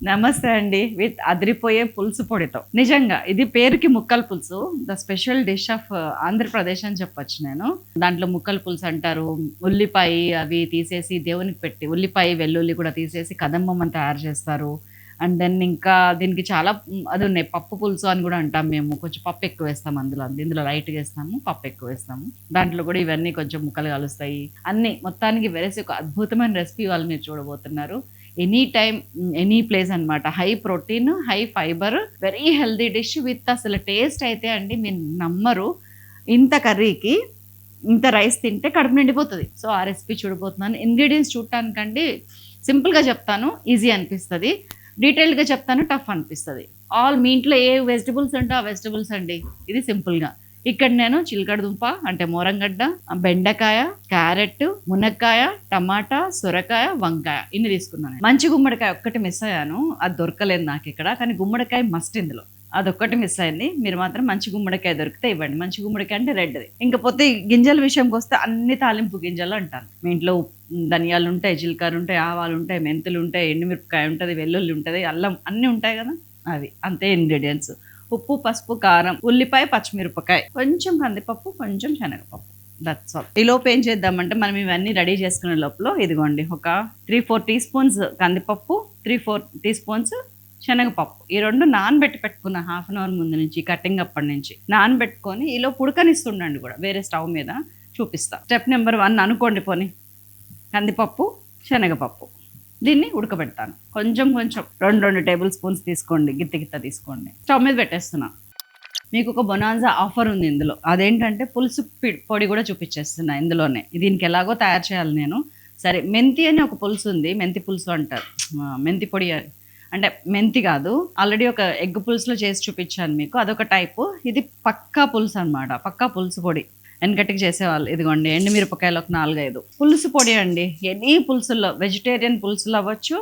నమస్తే అండి. విత్ అదిరిపోయే పులుసు పొడితో. నిజంగా ఇది పేరుకి ముక్కల పులుసు. The special dish of Andhra Pradesh అని చెప్పొచ్చు నేను. దాంట్లో ముక్కల పులుసు అంటారు. ఉల్లిపాయ అవి తీసేసి దేవునికి పెట్టి, ఉల్లిపాయ, వెల్లుల్లి కూడా తీసేసి కదంబం అని తయారు చేస్తారు. అండ్ దెన్ ఇంకా దీనికి చాలా అది ఉన్నాయి. పప్పు పులుసు అని కూడా అంటాం మేము. కొంచెం పప్పు ఎక్కువ వేస్తాం అందులో. ఇందులో లైట్‌గా వేస్తాము. పప్పు ఎక్కువ వేస్తాము. దాంట్లో కూడా ఇవన్నీ కొంచెం ముక్కలు కలుస్తాయి. అన్నీ మొత్తానికి వెరసి ఒక అద్భుతమైన రెసిపీ ఇవాళ మీరు చూడబోతున్నారు. ఎనీ టైమ్, ఎనీ ప్లేస్ అనమాట. High protein, high fibre, very healthy dish with అసలు టేస్ట్ అయితే అండి మీరు నమ్మరు. ఇంత కర్రీకి ఇంత రైస్ తింటే కడుపు నిండిపోతది. సో, ఆ రెసిపీ చూడబోతున్నాను. ఇంగ్రీడియెంట్స్ చూడటానికండి సింపుల్‌గా చెప్తాను. ఈజీ అనిపిస్తది. డీటెయిల్డ్‌గా చెప్తాను. టఫ్ అనిపిస్తది. మీ ఇంట్లో ఏ వెజిటబుల్స్ ఉంటే ఆ వెజిటబుల్స్ అండి. ఇది సింపుల్‌గా. ఇక్కడ నేను చిలకడ దుంప అంటే మోరంగడ్డ, బెండకాయ, క్యారెట్, మునక్కాయ, టమాటా, సొరకాయ, వంకాయ ఇన్ని తీసుకున్నాను. మంచి గుమ్మడికాయ ఒక్కటి మిస్ అయ్యాను. అది దొరకలేదు నాకు ఇక్కడ. కానీ గుమ్మడికాయ మస్ట్ ఇందులో. అదొక్కటి మిస్ అయింది. మీరు మాత్రం మంచి గుమ్మడికాయ దొరికితే ఇవ్వండి. మంచి గుమ్మడికాయ అంటే రెడ్‌ది. ఇంకపోతే గింజల విషయంకి వస్తే అన్ని తాలింపు గింజలు అంటాను. మీ ఇంట్లో ధనియాలు ఉంటాయి, జీలకర్ర ఉంటాయి, ఆవాలు ఉంటాయి, మెంతులు ఉంటాయి, ఎండుమిరపకాయ ఉంటుంది, వెల్లుల్లి ఉంటుంది, అల్లం అన్నీ ఉంటాయి కదా! అవి అంతే ఇంగ్రీడియెంట్స్. ఉప్పు, పసుపు, కారం, ఉల్లిపాయ, పచ్చిమిరపకాయ, కొంచెం కందిపప్పు, కొంచెం శనగపప్పు. That's all. ఈలోపు ఏం చేద్దామంటే మనం ఇవన్నీ రెడీ చేసుకునే లోపల ఇదిగోండి ఒక 3, 4 టీ స్పూన్స్ కందిపప్పు, 3, 4 టీ స్పూన్స్ శనగపప్పు. ఈ 2 పెట్టుకున్న హాఫ్ అన్ అవర్ ముందు నుంచి, కటింగ్ అప్పటి నుంచి నానబెట్టుకొని ఈలోపు ఉడకనిస్తుండండి కూడా వేరే స్టవ్ మీద చూపిస్తా. స్టెప్ నెంబర్ 1 అనుకోండి పోనీ. కందిపప్పు, శనగపప్పు దీన్ని ఉడకబెడతాను. కొంచెం 2 టేబుల్ స్పూన్స్ తీసుకోండి. గిత్త తీసుకోండి. స్టవ్ మీద పెట్టేస్తున్నా. మీకు ఒక బొనాన్జా ఆఫర్ ఉంది ఇందులో. అదేంటంటే పులుసు పొడి కూడా చూపించేస్తున్నా ఇందులోనే. దీనికి ఎలాగో తయారు చేయాలి నేను. సరే, మెంతి అని ఒక పులుసు ఉంది. మెంతి పులుసు అంటారు. మెంతి పొడి అంటే మెంతి కాదు. ఆల్రెడీ ఒక ఎగ్ పులుసులో చేసి చూపించాను మీకు. అదొక టైపు. ఇది పక్కా పులుసు అనమాట. పక్కా పులుసు పొడి. వెనకటికి చేసేవాళ్ళు. ఇదిగోండి ఎండుమిరపకాయలు ఒక 4, 5. పులుసు పొడి అండి. ఎనీ పులుసుల్లో, వెజిటేరియన్ పులుసులు అవ్వచ్చు,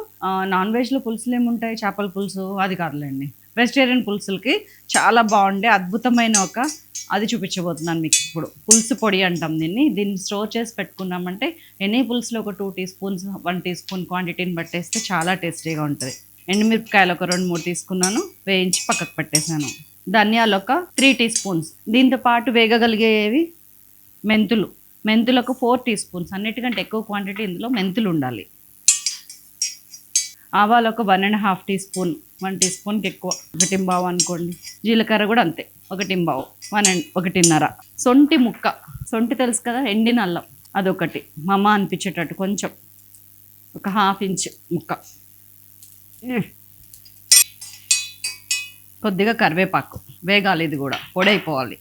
నాన్ వెజ్లో పులుసులు ఏముంటాయి, చేపల పులుసు అది కాదులేండి. వెజిటేరియన్ పులుసులకి చాలా బాగుండే అద్భుతమైన అది చూపించబోతున్నాను మీకు ఇప్పుడు. పులుసు పొడి అంటాం దీన్ని. దీన్ని స్టోర్ చేసి పెట్టుకున్నామంటే ఎనీ పులుసులో ఒక 2 టీ స్పూన్స్, 1 టీ స్పూన్ క్వాంటిటీని పట్టేస్తే చాలా టేస్టీగా ఉంటుంది. ఎండుమిరపకాయలు ఒక 2, 3 తీసుకున్నాను. వేయించి పక్కకు పెట్టేశాను. ధనియాలు ఒక 3 టీ స్పూన్స్. దీంతో పాటు వేగగలిగేవి మెంతులు ఒక 4 టీ స్పూన్స్. అన్నిటికంటే ఎక్కువ క్వాంటిటీ ఇందులో మెంతులు ఉండాలి. ఆవాలు ఒక 1.5 టీ స్పూన్. 1 టీ స్పూన్కి ఎక్కువ, 1.5 అనుకోండి. జీలకర్ర కూడా అంతే, 1.5, 1.5. సొంటి ముక్క, సొంటి తెలుసు కదా, ఎండిన అల్లం అదొకటి మమ అనిపించేటట్టు కొంచెం, ఒక 1/2 ఇంచ్ ముక్క. కొద్దిగా కరివేపాకు వేగాలి. ఇది కూడా పొడైపోవాలి.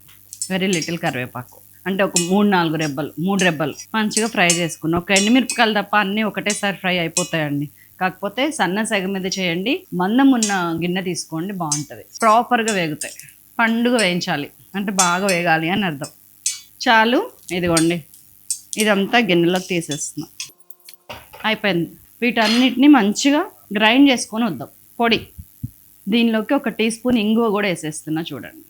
వెరీ లిటిల్ కరివేపాకు అంటే ఒక 3 రెబ్బలు మంచిగా ఫ్రై చేసుకున్నాం. ఒక ఎండుమిరపకాయలు తప్ప అన్నీ ఒకటేసారి ఫ్రై అయిపోతాయండి. కాకపోతే సన్న సెగ మీద చేయండి. మందం ఉన్న గిన్నె తీసుకోండి, బాగుంటుంది. ప్రాపర్గా వేగుతాయి. పండుగ వేయించాలి అంటే బాగా వేగాలి అని అర్థం. చాలు. ఇదిగోండి ఇదంతా గిన్నెలోకి తీసేస్తున్నాం. అయిపోయింది. వీటన్నిటిని మంచిగా గ్రైండ్ చేసుకొని వద్దాం పొడి. దీనిలోకి ఒక టీ స్పూన్ ఇంగువ కూడా వేసేస్తున్నా చూడండి.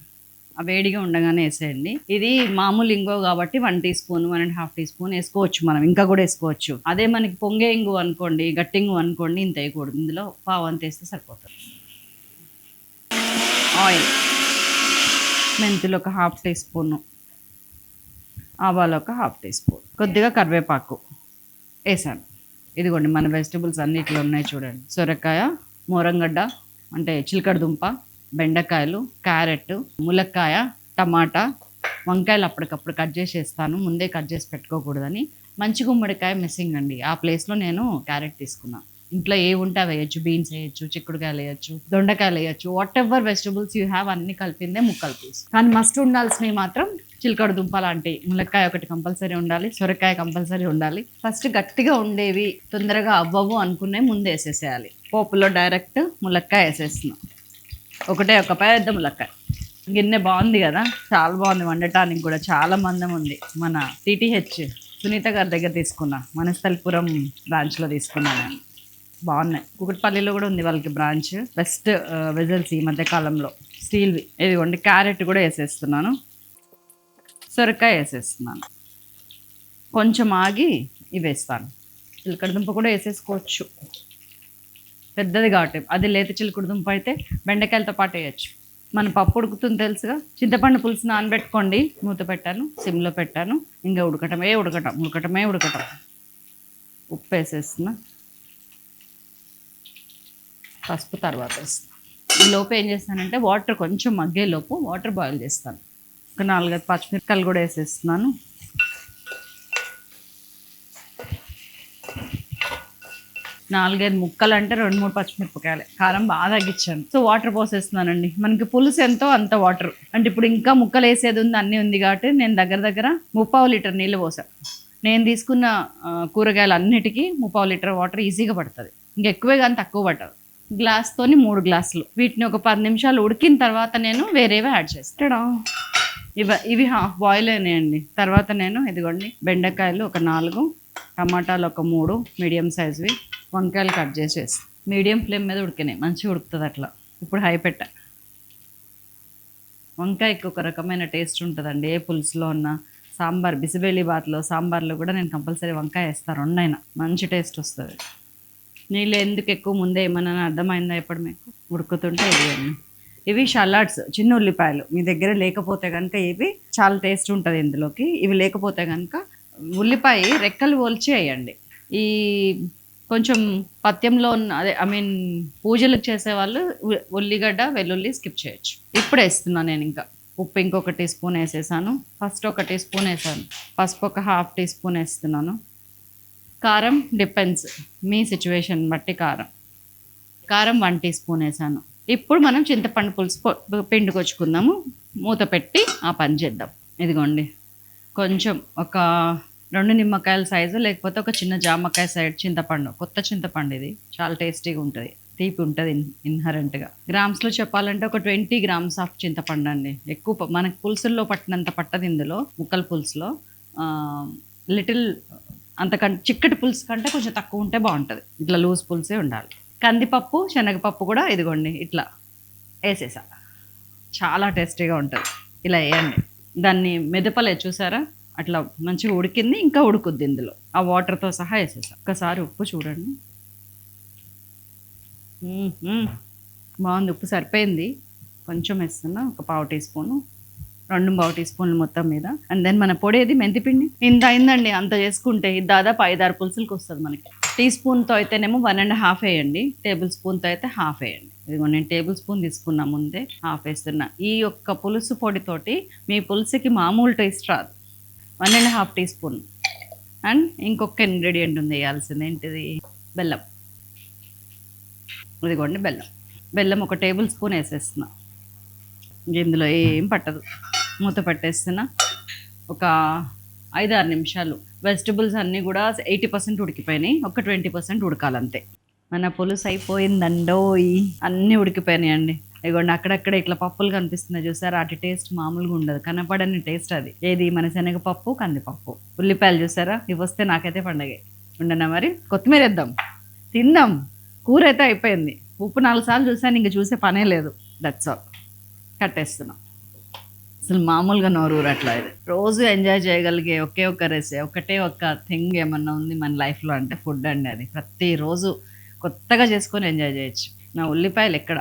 ఆ వేడిగా ఉండగానే వేసేయండి. ఇది మామూలు ఇంగువ కాబట్టి 1 టీ స్పూన్, 1.5 టీ స్పూన్ వేసుకోవచ్చు. మనం ఇంకా కూడా వేసుకోవచ్చు. అదే మనకి పొంగే ఇంగువ అనుకోండి, గట్టి ఇంగువ అనుకోండి, ఇంత వేయకూడదు. ఇందులో పావంత వేస్తే సరిపోతుంది. ఆయిల్, మెంతులు ఒక 1/2 టీ స్పూను, ఆవాలు ఒక 1/2 టీ స్పూన్, కొద్దిగా కరివేపాకు వేసాను. ఇదిగోండి మన వెజిటబుల్స్ అన్నిట్లో ఉన్నాయి చూడండి. సొరకాయ, మోరంగడ్డ అంటే చిలకడ దుంప, బెండకాయలు, క్యారెట్, ములక్కాయ, టమాటా, వంకాయలు అప్పటికప్పుడు కట్ చేసేస్తాను. ముందే కట్ చేసి పెట్టుకోకూడదని. మంచి గుమ్మడికాయ మిస్సింగ్ అండి. ఆ ప్లేస్లో నేను క్యారెట్ తీసుకున్నాను. ఇంట్లో ఏ ఉంటే వేయచ్చు. బీన్స్ వేయచ్చు, చిక్కుడుకాయలు వేయచ్చు, దొండకాయలు వేయచ్చు. What ever vegetables you have అన్ని కలిపిందే ముక్కలు పీస్. కానీ మస్ట్ ఉండాల్సినవి మాత్రం చిలకడ దుంప లాంటివి. ములక్కాయ ఒకటి కంపల్సరీ ఉండాలి, సొరకాయ కంపల్సరీ ఉండాలి. ఫస్ట్ గట్టిగా ఉండేవి, తొందరగా అవ్వవు అనుకునే ముందు వేసేసేయాలి. పోపులో డైరెక్ట్ ములక్కాయ వేసేస్తున్నాం. ఒక పెద్ద ములక్కాయ. గిన్నె బాగుంది కదా, చాలా బాగుంది. వండటానికి కూడా చాలా మందం ఉంది. మన టీటీహెచ్ సునీత గారి దగ్గర తీసుకున్నా, మనస్థలిపురం బ్రాంచ్లో తీసుకున్నాను. బాగున్నాయి. కుకట్పల్లిలో కూడా ఉంది వాళ్ళకి బ్రాంచ్. బెస్ట్ వెజల్స్ ఈ మధ్య కాలంలో, స్టీల్వి. ఇదిగోండి క్యారెట్ కూడా వేసేస్తున్నాను, సొరకాయ వేసేస్తున్నాను. కొంచెం ఆగి ఇవి వేస్తాను. చిలకడ దుంప కూడా వేసేసుకోవచ్చు. పెద్దది కాబట్టి అది లేత చిలుకుడు దుంప అయితే బెండకాయలతో పాటు వేయచ్చు. మన పప్పు ఉడుకుతుంది తెలుసుగా. చింతపండు పులుసు నానబెట్టుకోండి. మూత పెట్టాను, సిమ్లో పెట్టాను. ఇంకా ఉడకటమే ఉడకటం. ఉప్పు వేసేస్తున్నా, పసుపు తర్వాత వేస్తాను. ఈ లోపు ఏం చేస్తానంటే వాటర్ కొంచెం మగ్గేలోపు వాటర్ బాయిల్ చేస్తాను. ఒక 4-5 పచ్చిమిరపకాయలు కూడా వేసేస్తున్నాను. నాలుగైదు ముక్కలు అంటే 2-3 పచ్చిమిరపకాయలు. కారం బాగా తగ్గించాను. సో వాటర్ పోసేస్తున్నానండి. మనకి పులుసు ఎంతో అంత వాటర్. అంటే ఇప్పుడు ఇంకా ముక్కలు వేసేది ఉంది, అన్నీ ఉంది కాబట్టి నేను దగ్గర 3/4 లీటర్ నీళ్ళు పోసాను. నేను తీసుకున్న కూరగాయలు అన్నిటికీ 3/4 లీటర్ వాటర్ ఈజీగా పడుతుంది. ఇంకెక్కువే కానీ తక్కువ పట్టదు. గ్లాస్తోని 3 గ్లాసులు. వీటిని ఒక 10 నిమిషాలు ఉడికిన తర్వాత నేను వేరేవి యాడ్ చేస్తాను. ఇవి హాఫ్ బాయిల్ అయినాయండి. తర్వాత నేను ఇదిగోండి బెండకాయలు ఒక 4, టమాటాలు ఒక 3 మీడియం సైజువి, వంకాయలు కట్ చేసేసి మీడియం ఫ్లేమ్ మీద ఉడికినాయి. మంచిగా ఉడుకుతుంది అట్లా. ఇప్పుడు హై పెట్టా. వంకాయకి ఒక రకమైన టేస్ట్ ఉంటుందండి. ఏ పులుసులో ఉన్న సాంబార్, బిసిబేళి బాత్లో, సాంబార్లో కూడా నేను కంపల్సరీ వంకాయ వేస్తాను. రెండైనా మంచి టేస్ట్ వస్తుంది. నీళ్ళు ఎందుకు ఎక్కువ ముందే ఏమన్నా అర్థమైందా ఇప్పుడు మీకు? ఉడుకుతుంటే ఇవి షలాడ్స్, చిన్న ఉల్లిపాయలు. మీ దగ్గర లేకపోతే కనుక ఇవి చాలా టేస్ట్ ఉంటుంది ఇందులోకి. ఇవి లేకపోతే కనుక ఉల్లిపాయ రెక్కలు ఒలిచి వేయండి. ఈ కొంచెం పథ్యంలో ఉన్న అదే పూజలకు చేసేవాళ్ళు ఉల్లిగడ్డ వెల్లుల్లి స్కిప్ చేయొచ్చు. ఇప్పుడు వేస్తున్నాను నేను. ఇంకా ఉప్పు ఇంకొక టీ స్పూన్ వేసేసాను. ఫస్ట్ ఒక టీ స్పూన్ వేసాను. పసుపు ఒక ½ టీ స్పూన్ వేస్తున్నాను. కారం డిపెండ్స్ మీ సిచ్యువేషన్ బట్టి. కారం 1 టీ స్పూన్ వేసాను. ఇప్పుడు మనం చింతపండు పులుసు పిండుకొచ్చుకుందాము. మూత పెట్టి ఆ పని చేద్దాం. ఇదిగోండి కొంచెం ఒక 2 నిమ్మకాయల సైజు, లేకపోతే ఒక చిన్న జామకాయ సైడ్ చింతపండు. కొత్త చింతపండు ఇది. చాలా టేస్టీగా ఉంటుంది, తీపి ఉంటుంది ఇన్హరెంట్గా. గ్రామ్స్లో చెప్పాలంటే ఒక 20 grams ఆఫ్ చింతపండు అండి. ఎక్కువ మనకు పులుసుల్లో పట్టినంత పట్టదు ఇందులో. ముక్కల పులుసులో లిటిల్ అంతకంటే చిక్కటి పులుసు కంటే కొంచెం తక్కువ ఉంటే బాగుంటుంది. ఇట్లా లూజ్ పులుసే ఉండాలి. కందిపప్పు, శనగపప్పు కూడా ఇదిగోండి ఇట్లా వేసేసా. చాలా టేస్టీగా ఉంటుంది. ఇలా వేయండి. దాన్ని మెదపలే చూసారా, అట్లా మంచిగా ఉడికింది. ఇంకా ఉడుకుద్ది ఇందులో. ఆ వాటర్తో సహా వేసేసా. ఒక్కసారి ఉప్పు చూడండి. బాగుంది. ఉప్పు సరిపోయింది. కొంచెం వేస్తున్నా, ఒక ½ టీ స్పూను, 2 టీ స్పూన్లు మొత్తం మీద. అండ్ దెన్ మన పొడేది మెంతిపిండి ఇంత అయిందండి. అంత చేసుకుంటే ఇది దాదాపు 5-6 పులుసులకు వస్తుంది మనకి. టీ స్పూన్తో అయితేనేమో 1.5 వేయండి, టేబుల్ స్పూన్తో అయితే ½ వేయండి. ఇదిగో నేను టేబుల్ స్పూన్ తీసుకున్నా, ముందే ½ వేస్తున్నా. ఈ యొక్క పులుసు పొడితోటి మీ పులుసుకి మామూలు టేస్ట్ రాదు. 1.5 టీ స్పూన్. అండ్ ఇంకొక ఇంగ్రీడియంట్ ఉంది వేయాల్సింది. ఏంటిది? బెల్లం. ఇదిగోండి బెల్లం ఒక టేబుల్ స్పూన్ వేసేస్తున్నా. ఇందులో ఏం పట్టదు. మూత పెట్టేస్తున్నా. ఒక 5-6 నిమిషాలు. వెజిటబుల్స్ అన్నీ కూడా 80% ఉడికిపోయినాయి. ఒక 20% ఉడకాలంతే. మన పులుసు అయిపోయిందండోయ్. అన్నీ ఉడికిపోయినాయండి. ఇదిగోండి అక్కడక్కడ ఇట్లా పప్పులు కనిపిస్తున్నాయి చూసారా, అటు టేస్ట్ మామూలుగా ఉండదు. కనపడని టేస్ట్ అది. ఏది? మన శనగపప్పు, కందిపప్పు. ఉల్లిపాయలు చూసారా, ఇవి వస్తే నాకైతే పండగే. ఉండనా మరి? కొత్తిమీర వేద్దాం, తిందాం. కూర అయితే అయిపోయింది. ఉప్పు 4 సార్లు చూసాను, ఇంక చూసే పనే లేదు. That's all. కట్టేస్తున్నాం. అసలు మామూలుగా నోరూరట్లా. ఇది రోజు ఎంజాయ్ చేయగలిగే ఒకే ఒక ఒకటే ఒక థింగ్ ఏమన్నా ఉంది మన లైఫ్లో అంటే ఫుడ్ అండి. అది ప్రతిరోజు కొత్తగా చేసుకొని ఎంజాయ్ చేయొచ్చు. నా ఉల్లిపాయలు ఎక్కడ,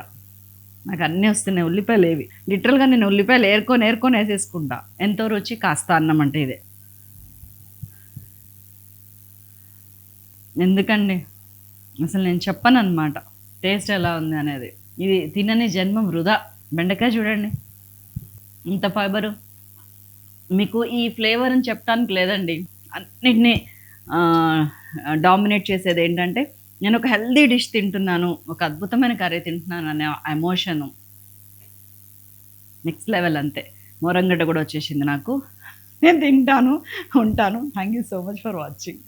నాకు అన్నీ వస్తున్నాయి. ఉల్లిపాయలు ఏవి? లిటరల్గా నేను ఉల్లిపాయలు ఏరుకొని వేసేసుకుంటా. ఎంతో రుచి కాస్త అన్నం అంటే ఇదే. ఎందుకండి అసలు నేను చెప్పను అనమాట టేస్ట్ ఎలా ఉంది అనేది. ఇది తినని జన్మం వృధా. బెండకాయ చూడండి ఇంత ఫైబరు. మీకు ఈ ఫ్లేవర్ అని చెప్పడానికి లేదండి. అన్నిటినీ డామినేట్ చేసేది ఏంటంటే నేను ఒక హెల్దీ డిష్ తింటున్నాను, ఒక అద్భుతమైన కర్రీ తింటున్నాను అనే ఎమోషను నెక్స్ట్ లెవెల్. అంతే. మోరంగడ్డ కూడా వచ్చేసింది నాకు. నేను తింటాను, ఉంటాను. Thank you so much for watching.